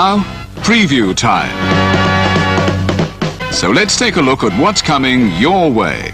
Now, preview time. So let's take a look at what's coming your way.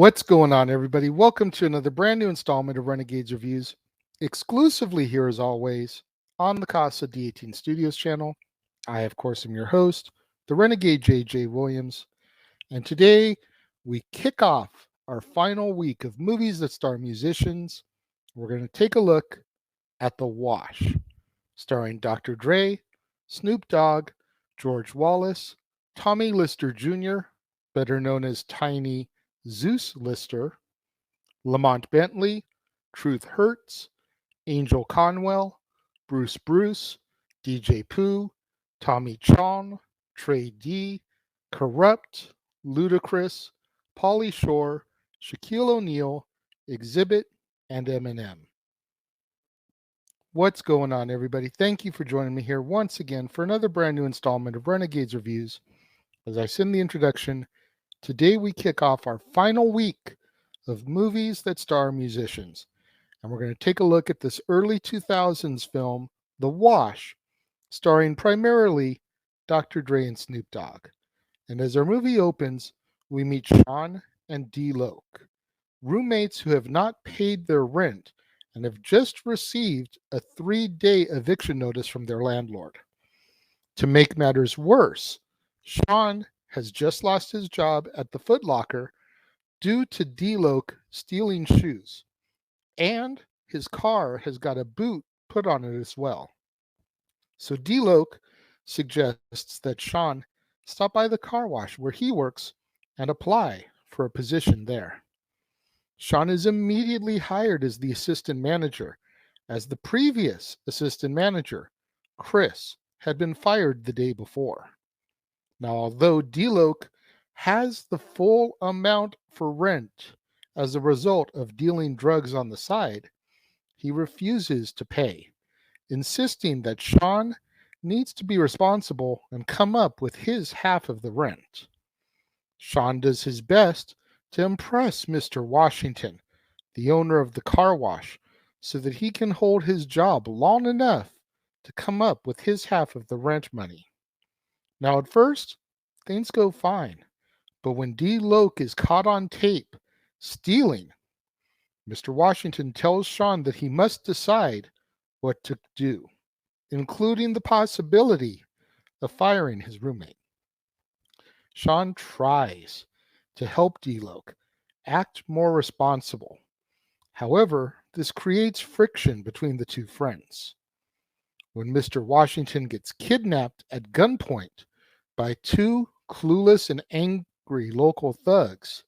What's going on, everybody? Welcome to another brand new installment of Renegades Reviews, exclusively here as always on the Casa D18 Studios channel. I, of course, am your host, the Renegade JJ Williams, and today we kick off our final week of movies that star musicians. We're going to take a look at The Wash, starring Dr. Dre, Snoop Dogg, George Wallace, Tommy Lister Jr., better known as Tiny Zeus Lister, Lamont Bentley, Truth Hurts, Angel Conwell, Bruce, DJ Pooh, Tommy Chong, Trey D, Corrupt, Ludacris, Pauly Shore, Shaquille O'Neal, Xzibit, and Eminem. What's going on, everybody? Thank you for joining me here once again for another brand new installment of Renegades Reviews. As I said in the introduction, today we kick off our final week of movies that star musicians. And we're going to take a look at this early 2000s film, The Wash, starring primarily Dr. Dre and Snoop Dogg. And as our movie opens, we meet Sean and D-Loke, roommates who have not paid their rent and have just received a 3-day eviction notice from their landlord. To make matters worse, Sean has just lost his job at the Foot Locker due to D-Loke stealing shoes, and his car has got a boot put on it as well. So D-Loke suggests that Sean stop by the car wash where he works and apply for a position there. Sean is immediately hired as the assistant manager, as the previous assistant manager, Chris, had been fired the day before. Now, although D-Loke has the full amount for rent as a result of dealing drugs on the side, he refuses to pay, insisting that Sean needs to be responsible and come up with his half of the rent. Sean does his best to impress Mr. Washington, the owner of the car wash, so that he can hold his job long enough to come up with his half of the rent money. Now, at first, things go fine, but when D-Loke is caught on tape stealing, Mr. Washington tells Sean that he must decide what to do, including the possibility of firing his roommate. Sean tries to help D-Loke act more responsible. However, this creates friction between the two friends. When Mr. Washington gets kidnapped at gunpoint by two clueless and angry local thugs,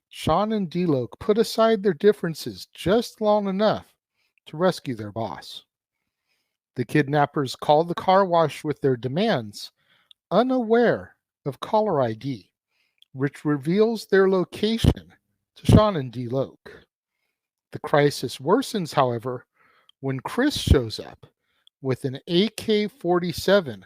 Sean and D-Loke put aside their differences just long enough to rescue their boss. The kidnappers call the car wash with their demands, unaware of caller ID, which reveals their location to Sean and D-Loke. The crisis worsens, however, when Chris shows up with an AK-47,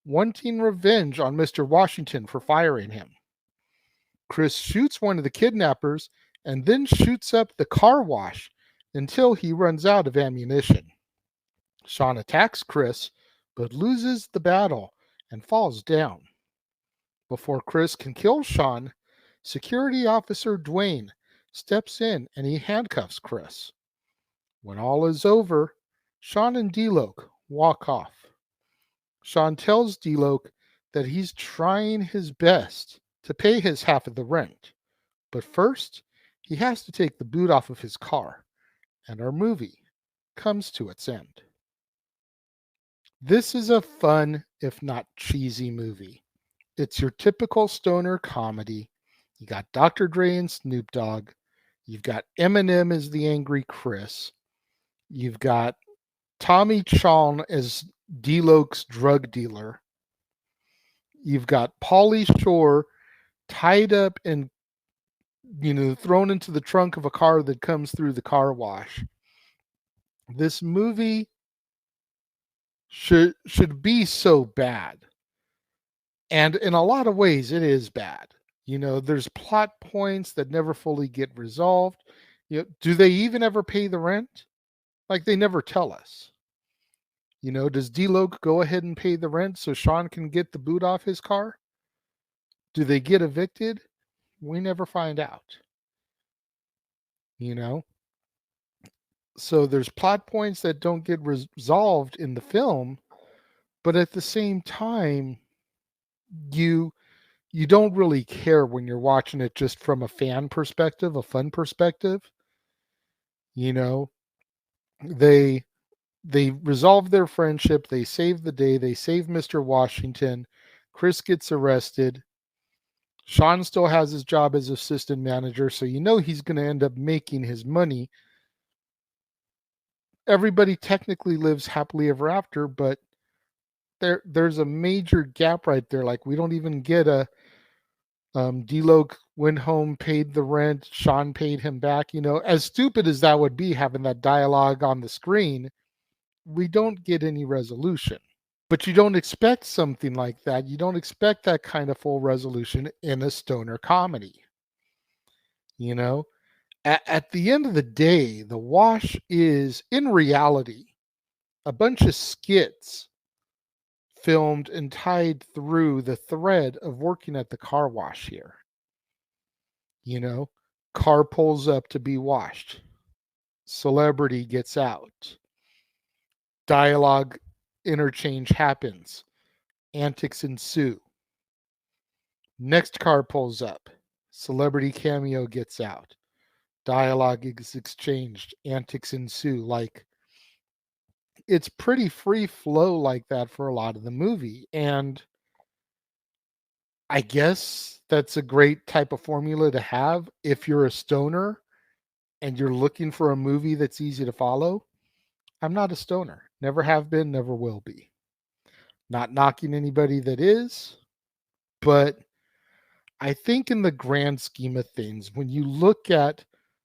wanting revenge on Mr. Washington for firing him. Chris shoots one of the kidnappers and then shoots up the car wash until he runs out of ammunition. Sean attacks Chris, but loses the battle and falls down. Before Chris can kill Sean, security officer Dwayne steps in and he handcuffs Chris. When all is over, Sean and D-Loke walk off. Sean tells D-Loke that he's trying his best to pay his half of the rent, but first he has to take the boot off of his car, and our movie comes to its end. This is a fun, if not cheesy, movie. It's your typical stoner comedy. You got Dr. Dre and Snoop Dogg. You've got Eminem as the angry Chris. You've got Tommy Chong as D-Loke's drug dealer. You've got Pauly Shore tied up and thrown into the trunk of a car that comes through the car wash. This movie should be so bad. And in a lot of ways, it is bad. There's plot points that never fully get resolved. Do they even ever pay the rent? Like, they never tell us. Does D-Loke go ahead and pay the rent so Sean can get the boot off his car? Do they get evicted? We never find out. you know? So there's plot points that don't get resolved in the film, but at the same time, you you don't really care when you're watching it just from a fan perspective, a fun perspective. You know, they they resolve their friendship, they save the day, they save Mr. Washington. Chris gets arrested. Sean still has his job as assistant manager, so you know he's going to end up making his money. Everybody technically lives happily ever after, but there's a major gap right there. Like we don't even get a D-Lo went home, paid the rent, Sean paid him back. You know, as stupid as that would be having that dialogue on the screen, we don't get any resolution. But you don't expect something like that. You don't expect that kind of full resolution in a stoner comedy. You know, at the end of the day, The Wash is, in reality, a bunch of skits filmed and tied through the thread of working at the car wash here. You know, car pulls up to be washed. Celebrity gets out. Dialogue interchange happens. Antics ensue. Next car pulls up. Celebrity cameo gets out. Dialogue is exchanged. Antics ensue. Like, it's pretty free flow like that for a lot of the movie. And I guess that's a great type of formula to have if you're a stoner and you're looking for a movie that's easy to follow. I'm not a stoner. Never have been, never will be. Not knocking anybody that is, but I think in the grand scheme of things, when you look at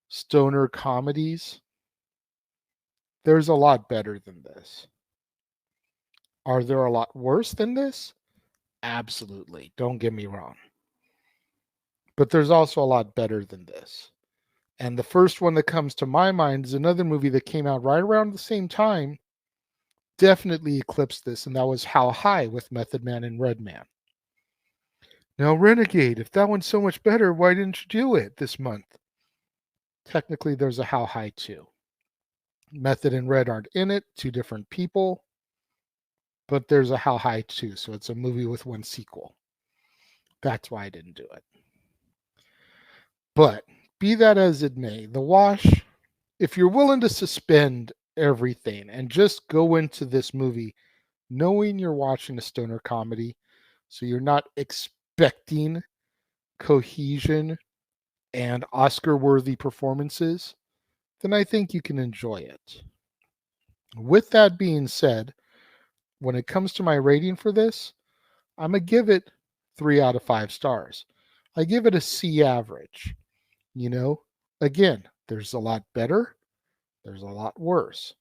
stoner comedies, there's a lot better than this. Are there a lot worse than this? Absolutely. Don't get me wrong. But there's also a lot better than this. And the first one that comes to my mind is another movie that came out right around the same time, definitely eclipsed this, and that was How High with Method Man and Redman. Now, Renegade, if that one's so much better, why didn't you do it this month? Technically, there's a How High too. Method and Red aren't in it, two different people, but there's a How High too, so it's a movie with one sequel. That's why I didn't do it. But be that as it may, The Wash, if you're willing to suspend everything and just go into this movie knowing you're watching a stoner comedy, so you're not expecting cohesion and Oscar worthy performances, then I think you can enjoy it. With that being said, when it comes to my rating for this, I'm going to give it 3 out of 5 stars. I give it a C average. You know, again, there's a lot better, there's a lot worse.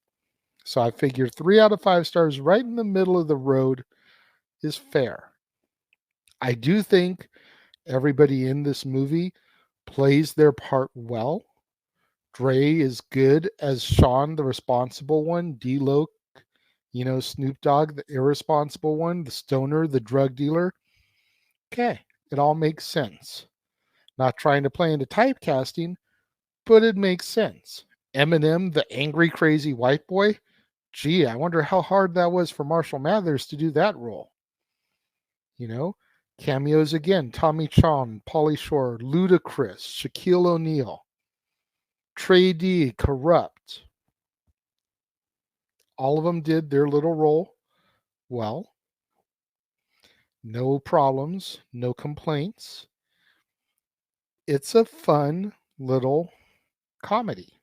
So I figure 3 out of 5 stars right in the middle of the road is fair. I do think everybody in this movie plays their part well. Dre is good as Sean, the responsible one. D-Lo, you know, Snoop Dogg, the irresponsible one. The stoner, the drug dealer. Okay, it all makes sense. Not trying to play into typecasting, but it makes sense. Eminem, the angry, crazy white boy. Gee, I wonder how hard that was for Marshall Mathers to do that role. You know, cameos again: Tommy Chong, Pauly Shore, Ludacris, Shaquille O'Neal, Trey D, Corrupt. All of them did their little role well. No problems, no complaints. It's a fun little comedy.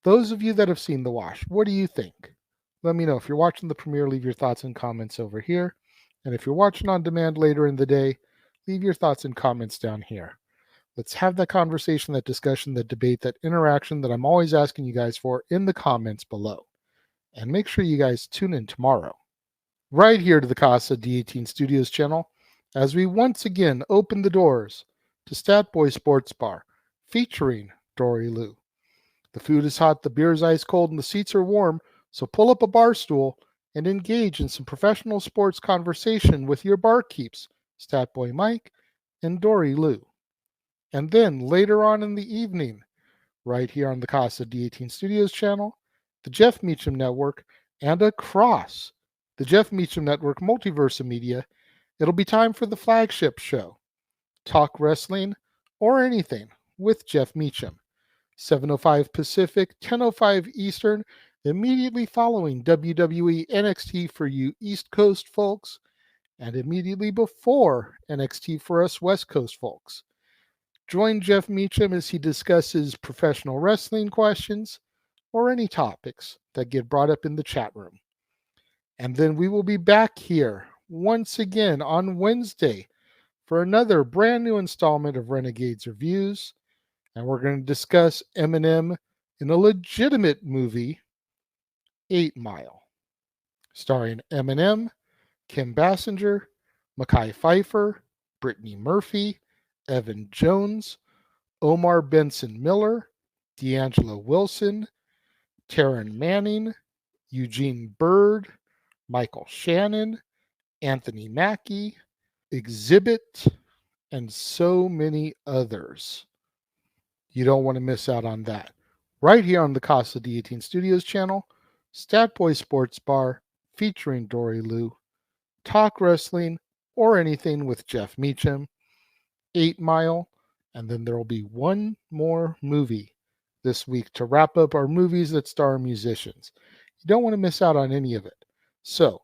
Those of you that have seen The Wash, what do you think? Let me know. If you're watching the premiere, leave your thoughts and comments over here. And if you're watching on demand later in the day, leave your thoughts and comments down here. Let's have that conversation, that discussion, that debate, that interaction that I'm always asking you guys for in the comments below. And make sure you guys tune in tomorrow, right here to the Casa D18 Studios channel, as we once again open the doors to Stat Boy Sports Bar, featuring Dory Lou. The food is hot, the beer is ice cold, and the seats are warm, so pull up a bar stool and engage in some professional sports conversation with your barkeeps, Stat Boy Mike and Dory Lou. And then later on in the evening, right here on the Casa D18 Studios channel, the Jeff Meacham Network, and across the Jeff Meacham Network multiverse of media. It'll be time for the flagship show, Talk Wrestling or Anything with Jeff Meacham. 7:05 Pacific, 10:05 Eastern, immediately following WWE NXT for you East Coast folks, and immediately before NXT for us West Coast folks. Join Jeff Meacham as he discusses professional wrestling questions or any topics that get brought up in the chat room. And then we will be back here once again on Wednesday for another brand new installment of Renegades Reviews. And we're going to discuss Eminem in a legitimate movie, 8 Mile, starring Eminem, Kim Basinger, Mekhi Phifer, Brittany Murphy, Evan Jones, Omar Benson Miller, D'Angelo Wilson, Taryn Manning, Eugene Bird, Michael Shannon, Anthony Mackie, Xzibit, and so many others. You don't want to miss out on that. Right here on the Casa D18 Studios channel, Stat Boy Sports Bar featuring Dory Lou, Talk Wrestling or Anything with Jeff Meacham, 8 Mile, and then there will be one more movie this week to wrap up our movies that star musicians. You don't want to miss out on any of it. So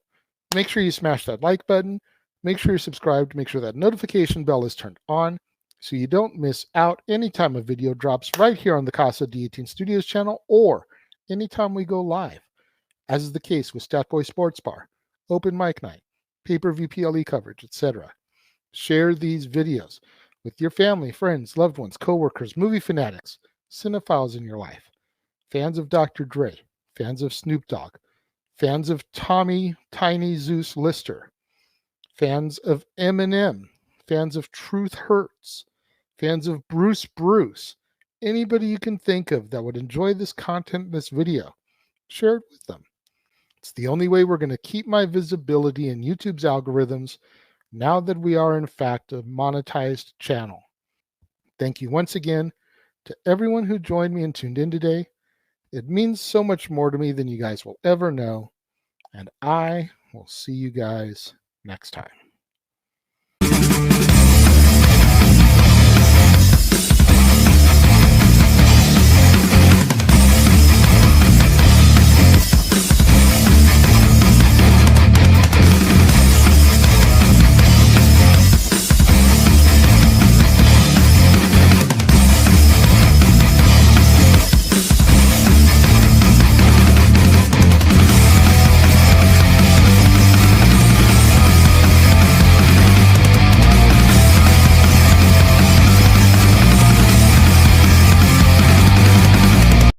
make sure you smash that like button, make sure you're subscribed, make sure that notification bell is turned on so you don't miss out anytime a video drops right here on the Casa D18 Studios channel or anytime we go live, as is the case with Statboy Sports Bar, Open Mic Night, Pay-Per-View PLE coverage, etc. Share these videos with your family, friends, loved ones, coworkers, movie fanatics, cinephiles in your life, fans of Dr. Dre, fans of Snoop Dogg, fans of Tommy Tiny Zeus Lister, fans of Eminem, fans of Truth Hurts, fans of Bruce, anybody you can think of that would enjoy this content in this video, share it with them. It's the only way we're going to keep my visibility in YouTube's algorithms now that we are in fact a monetized channel. Thank you once again to everyone who joined me and tuned in today. It means so much more to me than you guys will ever know, and I will see you guys next time.